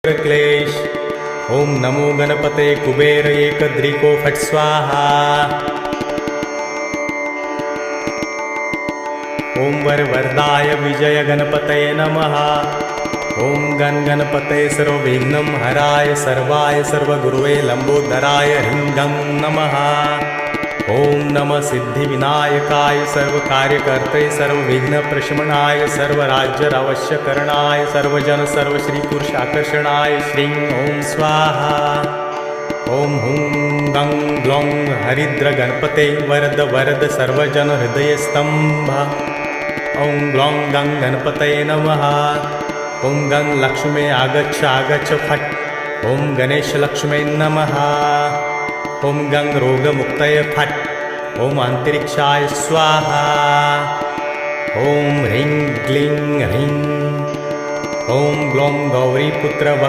क्लेश। ओम नमो गणपते कुबेर एकदृको फट् स्वाहा। ओम वरवरदाय विजय गणपतये नमः। ओम गणपते सर्वविघ्नं हराय सर्वाय सर्वगुरुवे लंबोदराय ह्रीं गं नमः। ओम नमः सिद्धिविनायकाय सर्वकार्यकर्ते सर्वविघ्नप्रशमनाय सर्वराज्यावश्यकरणाय सर्वजन सर्वश्रीपुरुषाकर्षणाय श्रीं ओम स्वाहा। ओम हुं गं ग्लौं हरिद्र गणपते वरद वरद सर्वजन हृदयस्तंभ। ओम ग्लौं गं गणपतये नमः। ओम गं लक्ष्मे आगच्छ आगच्छ फट्। ओम गणेश लक्ष्मे नमः। ओम गं रोगमुक्तये फट्। ओम अंतरिक्षाय स्वाहा। ओम ह्रीं क्लीं ह्रीं। ओम ग्लौं गौरीपुत्र वक्